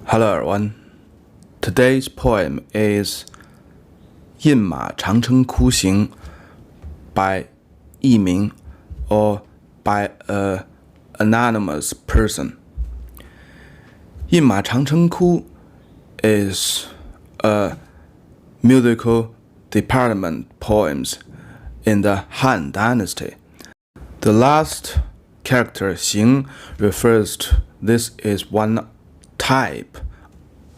Hello everyone. Today's poem is 饮马长城窟行 by 佚名 or by an anonymous person. 饮马长城窟 is a musical department poems in the Han Dynasty. The last character 行 refers to this is one type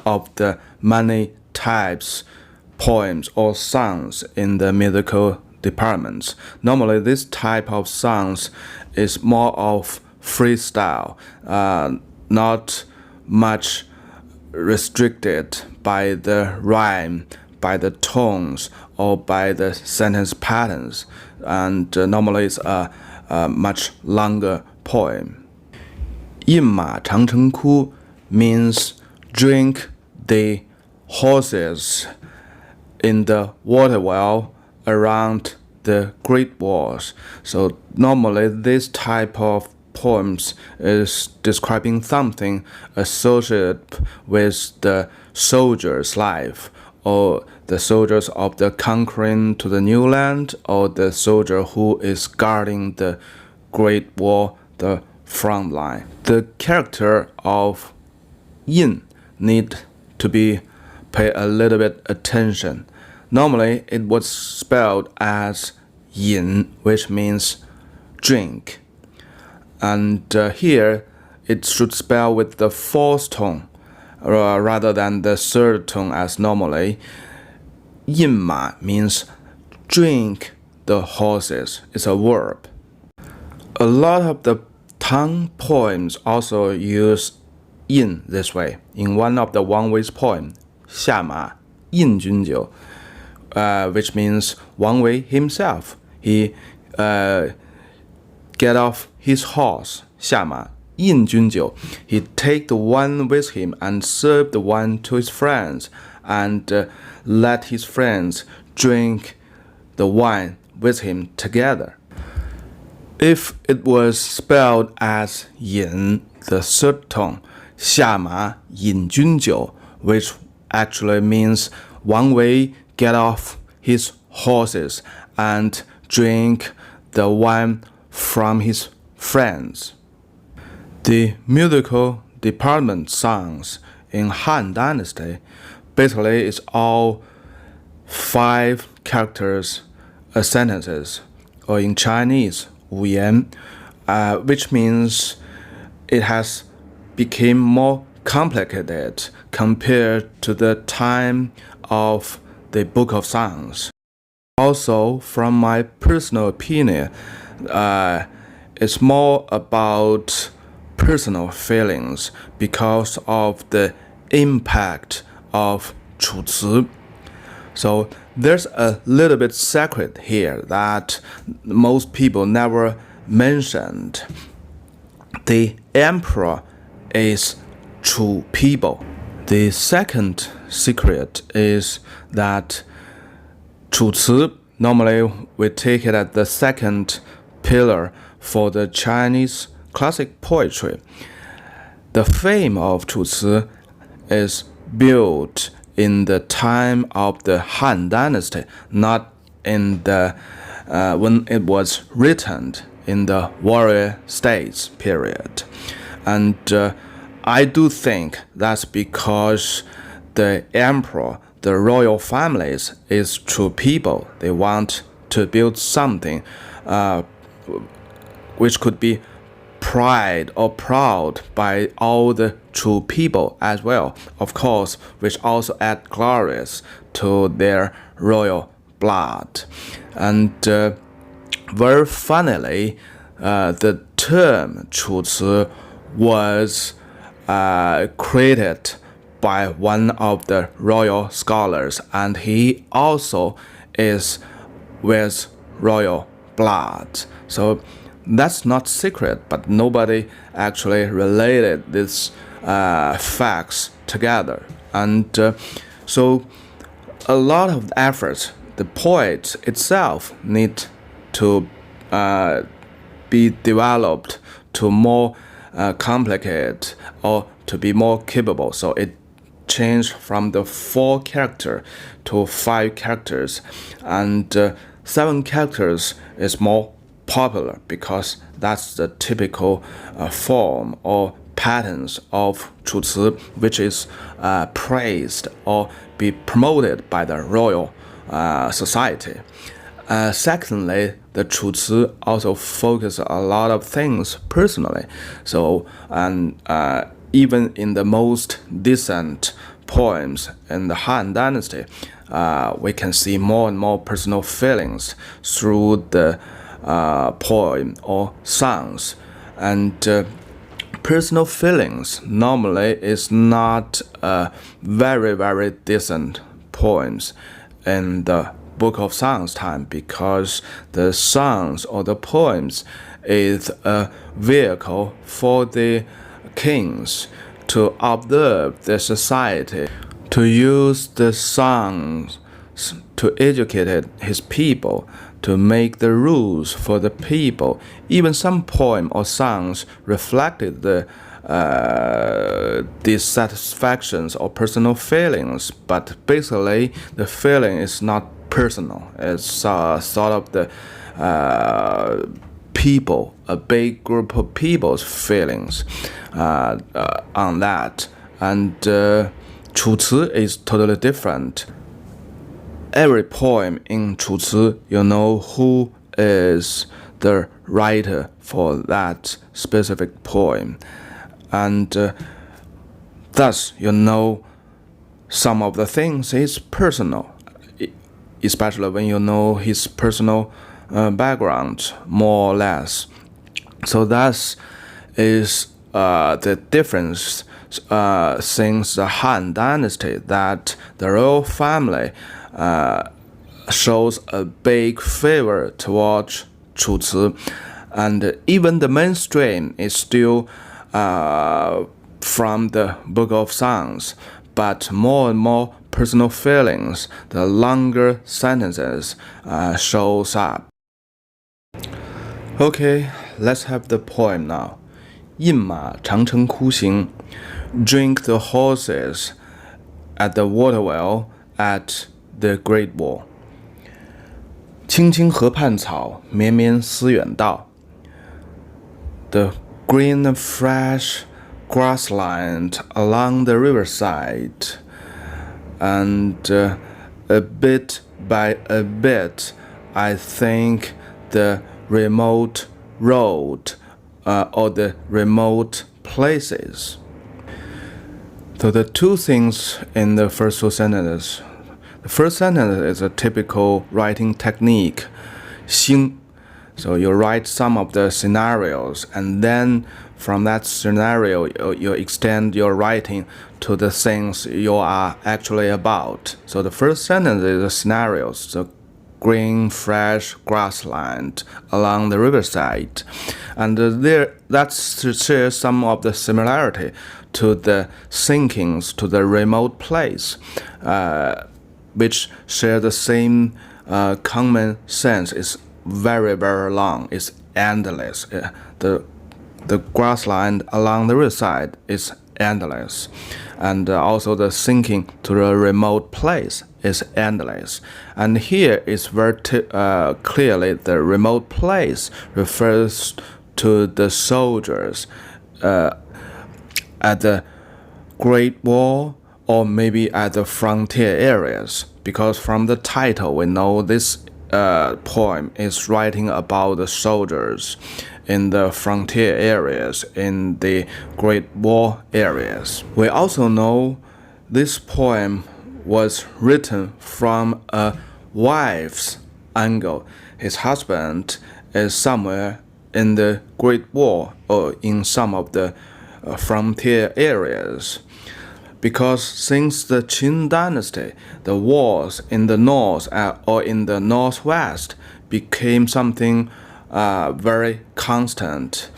of the many types poems or songs in the musical departments. Normally this type of songs is more of freestyle, not much restricted by the rhyme, by the tones, or by the sentence patterns, and normally it's a much longer poem. 饮马长城窟 means drink the horses in the water well around the Great Walls. So normally this type of poems is describing something associated with the soldier's life, or the soldiers of the conquering to the new land, or the soldier who is guarding the Great Wall, the front line. The character of yin need to be pay a little bit attention. Normally it was spelled as yin, which means drink, and here it should spell with the fourth tone rather than the third tone as normally. 饮马 means drink the horses. It's a verb. A lot of the Tang poems also use yin this way. In one of the Wang Wei's poem, 下马饮君酒, which means Wang Wei himself, he get off his horse, 下马饮君酒. He take the wine with him and serve the wine to his friends, and let his friends drink the wine with him together. If it was spelled as 饮, the third tone, 下马饮君酒, which actually means Wang Wei get off his horses and drink the wine from his friends. The musical department songs in Han Dynasty basically is all 5 characters sentences, or in Chinese 五言, which means it has become more complicated compared to the time of the Book of Songs. Also, from my personal opinion, it's more about personal feelings because of the impact of Chu Ci. So there's a little bit secret here that most people never mentioned. The emperor is Chu people. The second secret is that Chu Ci, normally we take it as the second pillar for the Chinese classic poetry. The fame of Chu Ci is built in the time of the Han Dynasty, not in the when it was written in the warrior states period. And I do think that's because the emperor, the royal families, is true people. They want to build something which could be pride or proud by all the true people as well, of course, which also add glorious to their royal blood. And very funnily, the term 楚辞 was created by one of the royal scholars, and he also is with royal blood. So that's not secret, but nobody actually related these facts together. And so a lot of efforts the poet itself need to be developed to more complicated or to be more capable. So it changed from the 4 character to 5 characters, and 7 characters is more popular because that's the typical form or patterns of 楚辞, which is praised or be promoted by the royal society. Secondly, the 楚辞 also focus a lot of things personally. So, even in the most decent poems in the Han Dynasty, we can see more and more personal feelings through the poem or songs. And personal feelings normally is not very, very decent poems in the Book of Songs time, because the songs or the poems is a vehicle for the kings to observe the society, to use the songs to educate his people, to make the rules for the people. Even some poem or songs reflected the dissatisfactions or personal feelings, but basically the feeling is not personal. It's sort of the people, a big group of people's feelings on that. And 楚辞 is totally different. Every poem in 楚辞, you know who is the writer for that specific poem, and thus you know some of the things is personal, especially when you know his personal background more or less. So that is the difference since the Han Dynasty, that the royal family shows a big favor towards 楚辞, and even the mainstream is still from the Book of Songs, but more and more personal feelings, the longer sentences shows up. Okay, let's have the poem now. 饮马长城窟行, drink the horses at the water well at the Great Wall. 青青河畔草，绵绵思远道。The green and fresh grassland along the riverside, and a bit by a bit, I think the remote road or the remote places. So the two things in the first 2 sentences. The first sentence is a typical writing technique, 兴. So you write some of the scenarios, and then from that scenario you extend your writing to the things you are actually about. So the first sentence is the scenarios, the green fresh grassland along the riverside, and that shares some of the similarity to the sinkings to the remote place, which share the same common sense. Is very, very long. It's endless. The grassland along the riverside is endless, and also the sinking to the remote place is endless. And here is very clearly the remote place refers to the soldiers at the Great Wall, or maybe at the frontier areas, because from the title we know this poem is writing about the soldiers in the frontier areas, in the Great Wall areas. We also know this poem was written from a wife's angle. His husband is somewhere in the Great Wall or in some of the frontier areas. Because since the Qin dynasty, the wars in the north or in the northwest became something very constant.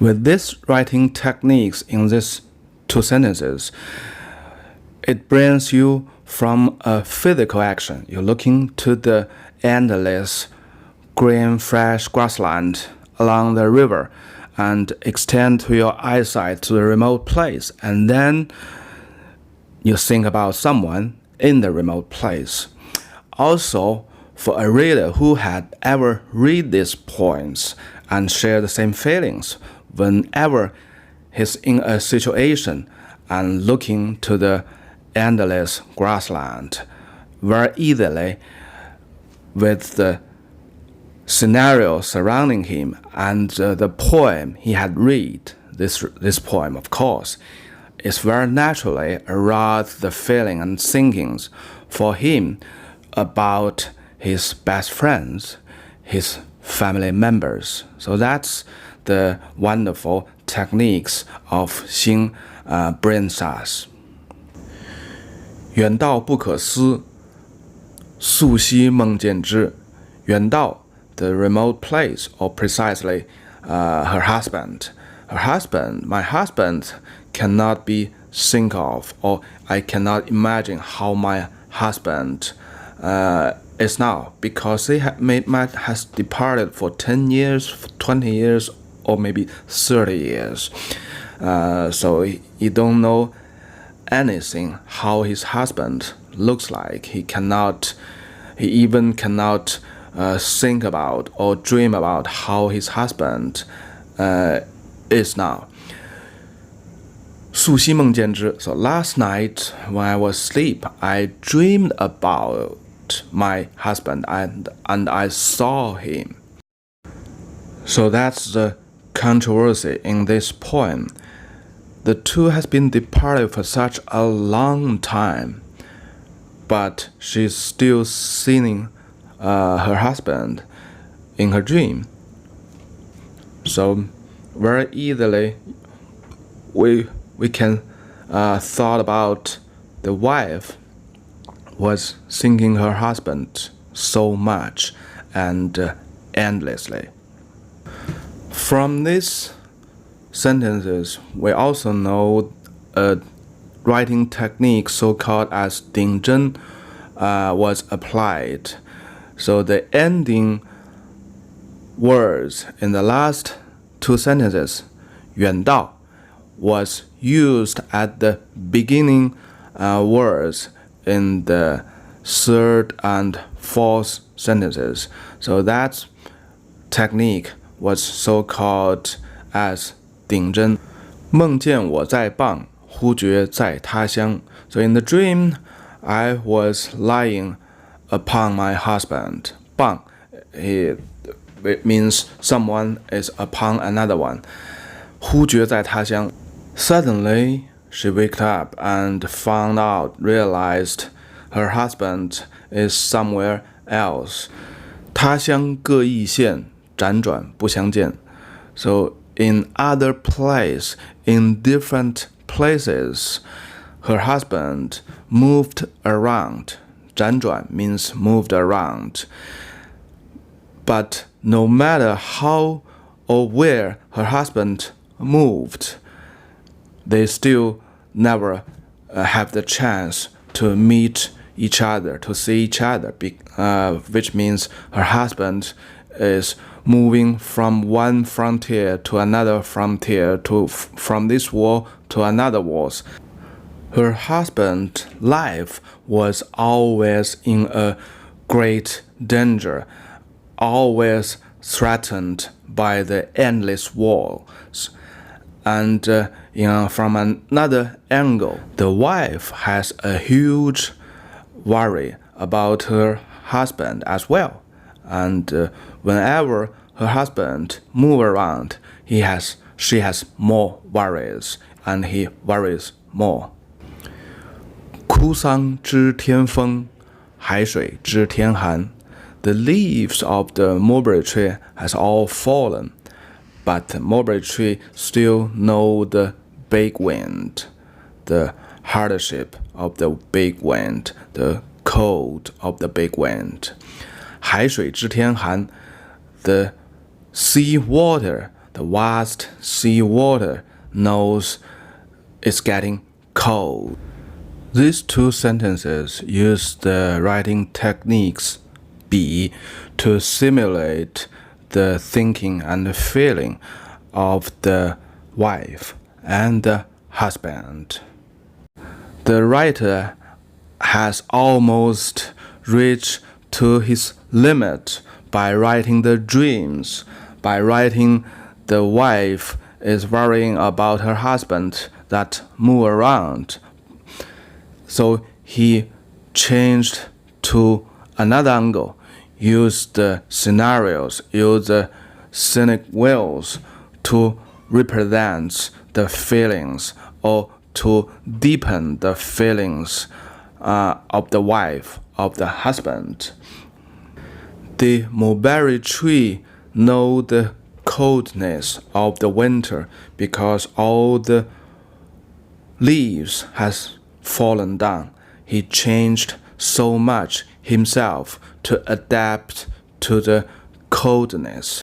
With these writing techniques in these 2 sentences, it brings you from a physical action. You're looking to the endless green fresh grassland along the river, and extend to your eyesight to the remote place, and then you think about someone in the remote place. Also, for a reader who had ever read these poems and share the same feelings whenever he's in a situation and looking to the endless grassland, very easily with the scenario surrounding him and the poem he had read, this poem, of course, is very naturally aroused the feeling and thinkings for him about his best friends, his family members. So that's the wonderful techniques of Xing brings us. 远道不可思，素昔梦见之。远道 the remote place, or precisely her husband. My husband cannot be think of, or I cannot imagine how my husband is now, because he has departed for 10 years, 20 years, or maybe 30 years. So he don't know anything how his husband looks like. He even cannot think about or dream about how his husband is now. 素昔梦见之. So last night when I was asleep, I dreamed about my husband and I saw him. So that's the controversy in this poem. The two has been departed for such a long time, but she's still seeing her husband in her dream. So very easily we can thought about the wife was thinking her husband so much and endlessly. From these sentences, we also know a writing technique so-called as 顶真 was applied. So the ending words in the last two sentences, 远道, was used at the beginning words in the third and fourth sentences. So that technique was so-called as 顶真。梦见我在蚌，忽觉在他乡. So in the dream, I was lying upon my husband. 蚌, it means someone is upon another one. 忽觉在他乡. Suddenly, she waked up and realized her husband is somewhere else. 他乡各异县，辗转不相见. So in other place, in different places, her husband moved around. 辗转 means moved around. But no matter how or where her husband moved, they still never have the chance to meet each other, to see each other, which means her husband is moving from one frontier to another frontier, from this war to another war. Her husband's life was always in a great danger, always threatened by the endless wars. And from another angle, the wife has a huge worry about her husband as well. And whenever her husband moves around, she has more worries, and he worries more. 枯桑知天风，海水知天寒. The leaves of the mulberry tree has all fallen, but the mulberry tree still know the big wind, the hardship of the big wind, the cold of the big wind. 海水知天寒, the sea water, the vast sea water knows it's getting cold. These two sentences use the writing techniques 比 to simulate the thinking and the feeling of the wife and the husband. The writer has almost reached to his limit by writing the dreams, by writing the wife is worrying about her husband that move around. So he changed to another angle, used the scenarios, used the scenic views to represent the feelings or to deepen the feelings of the wife, of the husband. The mulberry tree knows the coldness of the winter because all the leaves has fallen down. He changed so much himself to adapt to the coldness.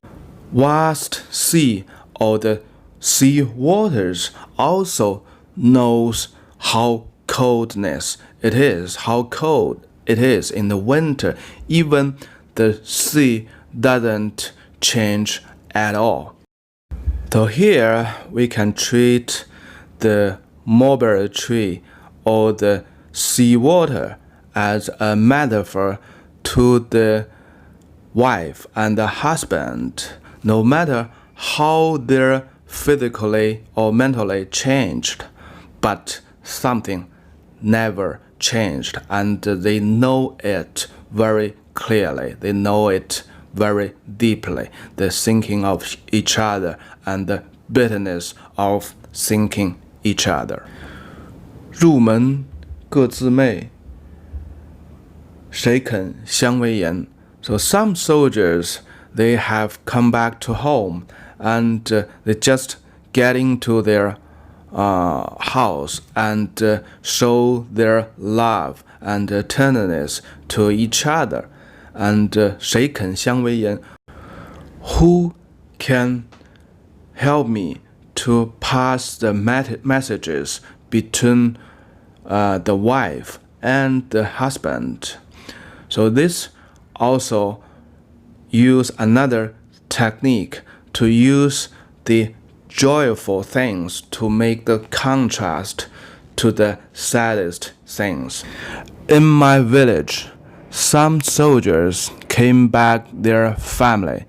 Vast sea or the sea waters also knows how coldness it is, how cold it is in the winter. Even the sea doesn't change at all. So here we can treat the mulberry tree or the seawater as a metaphor to the wife and the husband. No matter how they're physically or mentally changed, but something never changed, and they know it very clearly. They know it very deeply, the thinking of each other and the bitterness of thinking each other. 入门各自媚，谁肯相为言? So some soldiers, they have come back to home and they just get into their house and show their love and tenderness to each other. And 谁肯相为言? Who can help me to pass the messages between the wife and the husband? So this also use another technique to use the joyful things to make the contrast to the saddest things. In my village, some soldiers came back their family.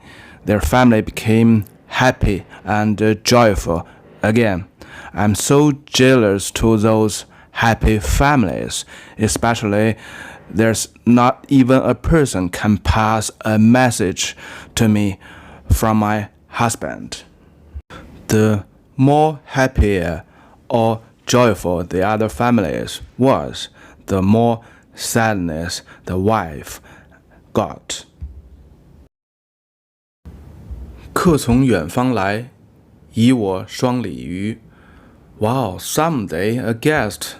Their family became happy and joyful again. I'm so jealous to those happy families, especially there's not even a person can pass a message to me from my husband. The more happier or joyful the other families was, the more sadness the wife got. 客从远方来，遗我双鲤鱼. Wow, someday a guest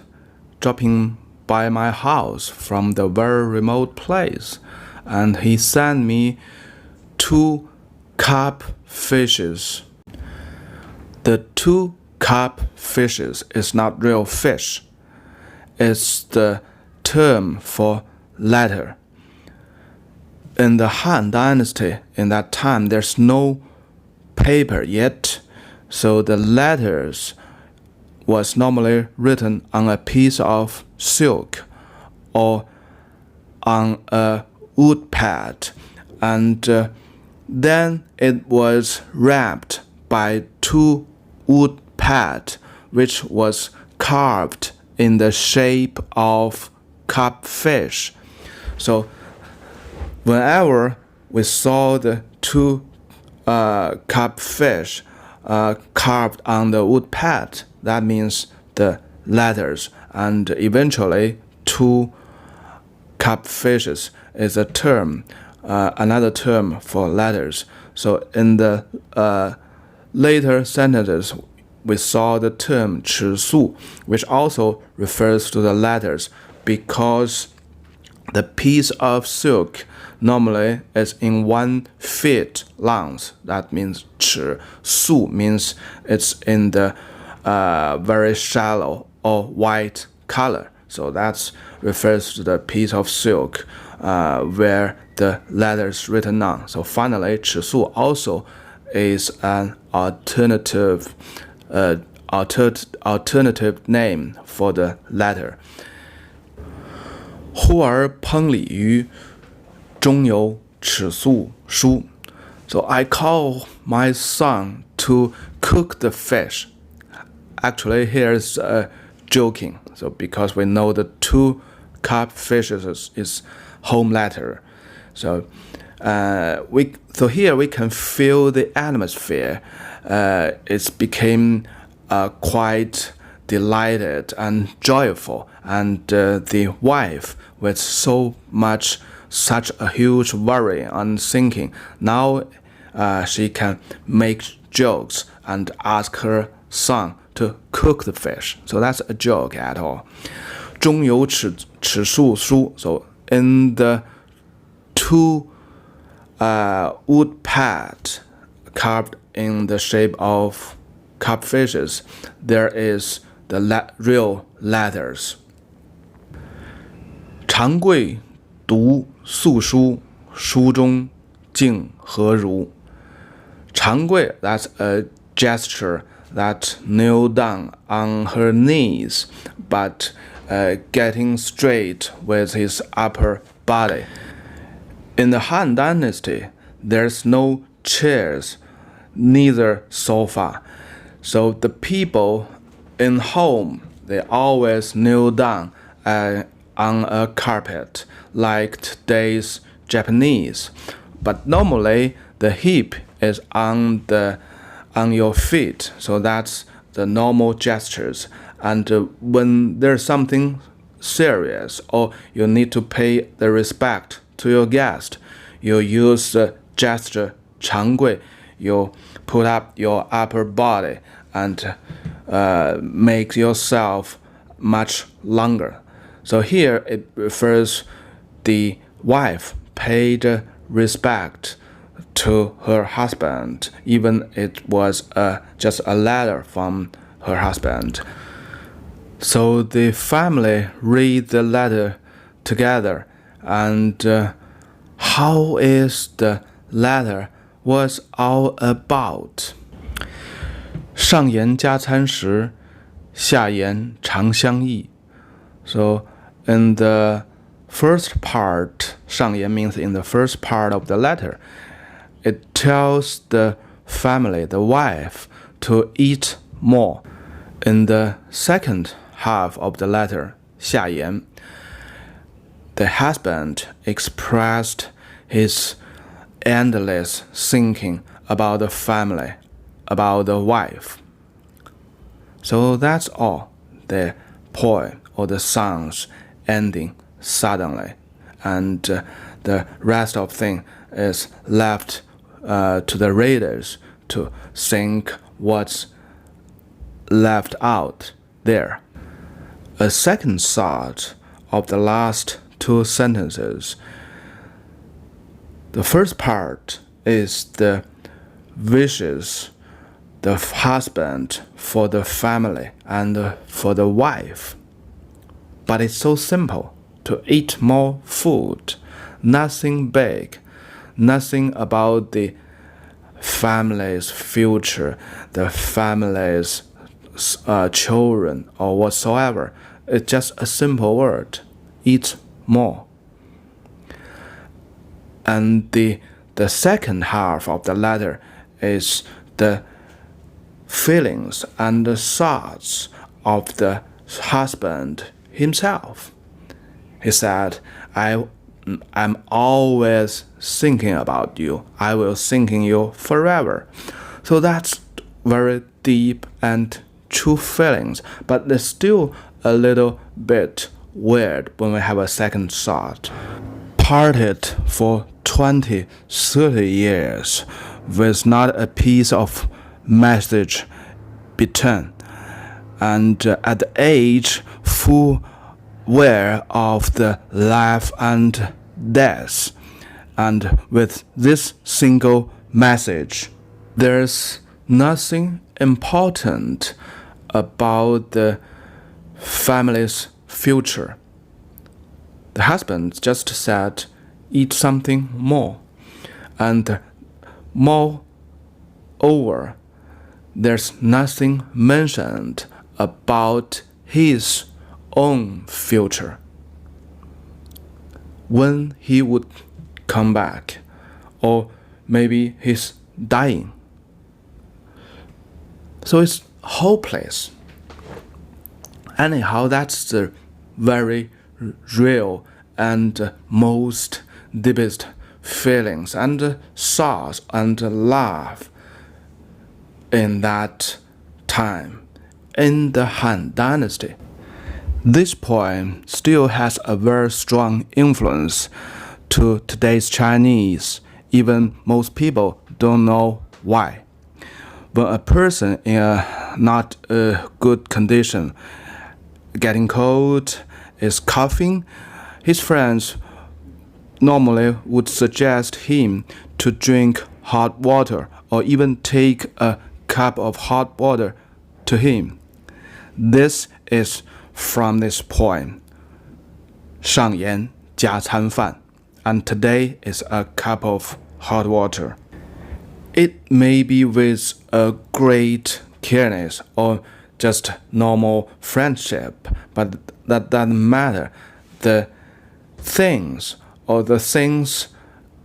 dropping by my house from the very remote place, and he sent me 2 carp fishes. The 2 carp fishes is not real fish. It's the term for letter. In the Han Dynasty, in that time, there's no paper yet, so the letters was normally written on a piece of silk or on a wood pad, and then it was wrapped by 2 wood pad which was carved in the shape of carp fish. So whenever we saw the 2 carp fish carved on the wood pad, that means the letters, and eventually 2 carp fishes is a term, another term for letters. So in the later sentences, we saw the term 尺素, which also refers to the letters, because the piece of silk normally is in 1 feet long. That means 尺素means it's in the very shallow or white color. So that refers to the piece of silk where the letters written on. So finally, 尺素 also is an alternative name for the letter. 忽而烹鲤鱼，中有尺素书。So I call my son to cook the fish. Actually, here's joking. So because we know the two carp fishes is home letter. So here we can feel the atmosphere. It became quite delighted and joyful, and the wife with such a huge worry and thinking. Now she can make jokes and ask her son to cook the fish. So that's a joke at all. 中有尺素书. So in the two wood pad carved in the shape of carp fishes, there is the real letters. 长贵读素书，书中竟何如。长贵, that's a gesture that kneel down on her knees, but getting straight with his upper body. In the Han Dynasty, there's no chairs, neither sofa. So the people in home, they always kneel down on a carpet, like today's Japanese. But normally, the hip is on your feet, so that's the normal gestures. And when there's something serious or you need to pay the respect to your guest, you use the gesture 长贵. You put up your upper body and make yourself much longer. So here it refers the wife paid respect to her husband, even it was just a letter from her husband. So the family read the letter together, and how is the letter was all about? 上言加餐时，下言长相忆. So in the first part, 上言 means in the first part of the letter, it tells the family, the wife, to eat more. In the second half of the letter, 下言, the husband expressed his endless thinking about the family, about the wife. So that's all. The poem or the songs ending suddenly, and the rest of thing is left to the readers to think what's left out there. A second thought of the last two sentences. The first part is the wishes the husband for the family and for the wife. But it's so simple, to eat more food, nothing big, nothing about the family's future, the family's children or whatsoever. It's just a simple word, eat more. And the second half of the letter is the feelings and the thoughts of the husband himself. He said, I'm always thinking about you. I will thinking you forever. So that's very deep and true feelings, but it's still a little bit weird when we have a second thought. Parted for 20, 30 years with not a piece of message between, and at the age full aware of the life and death, and with this single message, there's nothing important about the family's future. The husband just said, eat something more, and more over, there's nothing mentioned about his own future, when he would come back, or maybe he's dying. So it's hopeless. Anyhow, that's the very real and most deepest feelings and sorrows and love in that time, in the Han Dynasty. This poem still has a very strong influence to today's Chinese. Even most people don't know why. When a person in a not a good condition, getting cold, is coughing, his friends normally would suggest him to drink hot water or even take a cup of hot water to him. This is from this poem, 上言加餐饭, and today is a cup of hot water. It may be with a great careness or just normal friendship, but that doesn't matter. The things or the things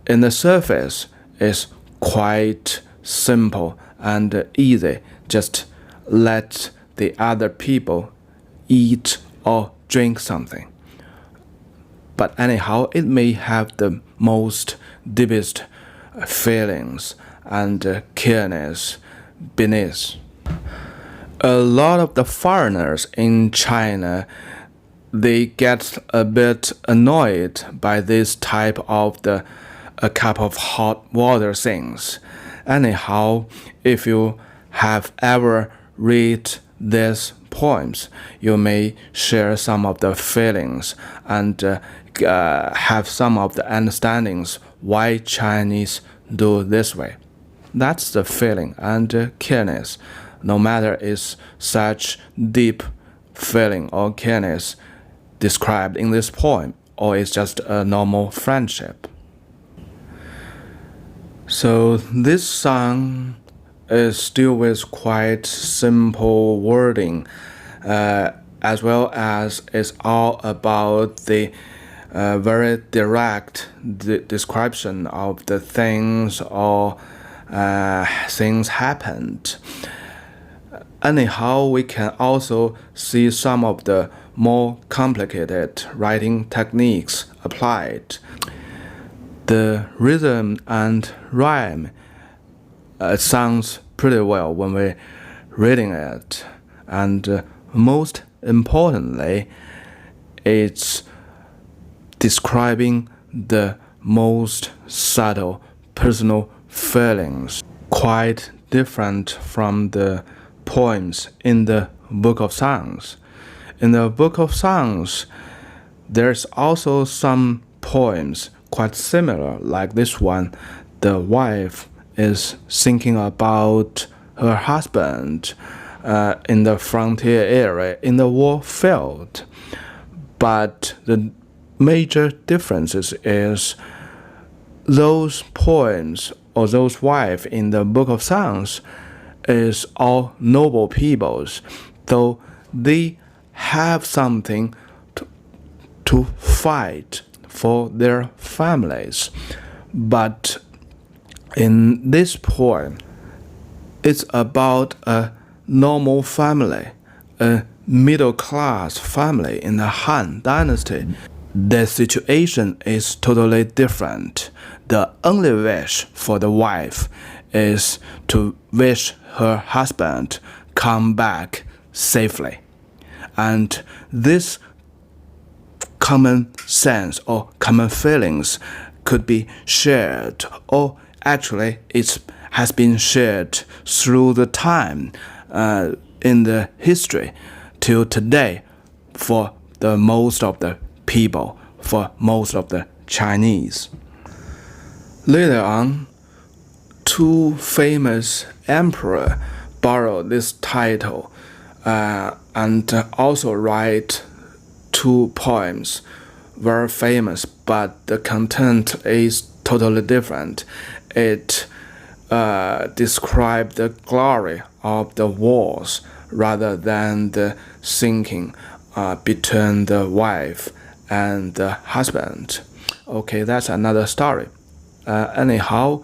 in the surface is quite simple and easy. Just let the other people eat or drink something. But anyhow, it may have the most deepest feelings and careness beneath. A lot of the foreigners in China, they get a bit annoyed by this type of a cup of hot water things. Anyhow, if you have ever read these poems, you may share some of the feelings and have some of the understandings why Chinese do this way. That's the feeling and careness. No matter is such deep feeling or careness described in this poem, or it's just a normal friendship. So this song is still with quite simple wording, as well as it's all about the very direct description of the things or things happened. Anyhow, we can also see some of the more complicated writing techniques applied. The rhythm and rhyme sounds pretty well when we're reading it, and most importantly, it's describing the most subtle personal feelings, quite different from the poems in the Book of Songs. In the Book of Songs, there's also some poems quite similar, like this one. The wife is thinking about her husband in the frontier area, in the war field. But the major differences is those poems or those wives in the Book of Songs is all noble peoples, though they have something to fight for their families. But in this poem, it's about a normal family, a middle-class family in the Han Dynasty. The situation is totally different. The only wish for the wife is to wish her husband come back safely. And this common sense or common feelings could be shared, or actually it has been shared through the time in the history till today for the most of the people, for most of the Chinese. Later on, two famous emperors borrowed this title and also write two poems, very famous, but the content is totally different. It describe the glory of the wars rather than the sinking between the wife and the husband. Okay, that's another story. Anyhow,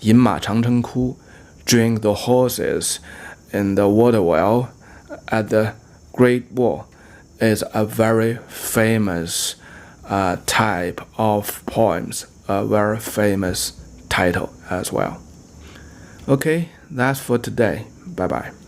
饮马长城窟 drink the horses in the water well at the Great Wall is a very famous type of poems, a very famous title as well. Okay, that's for today. Bye bye.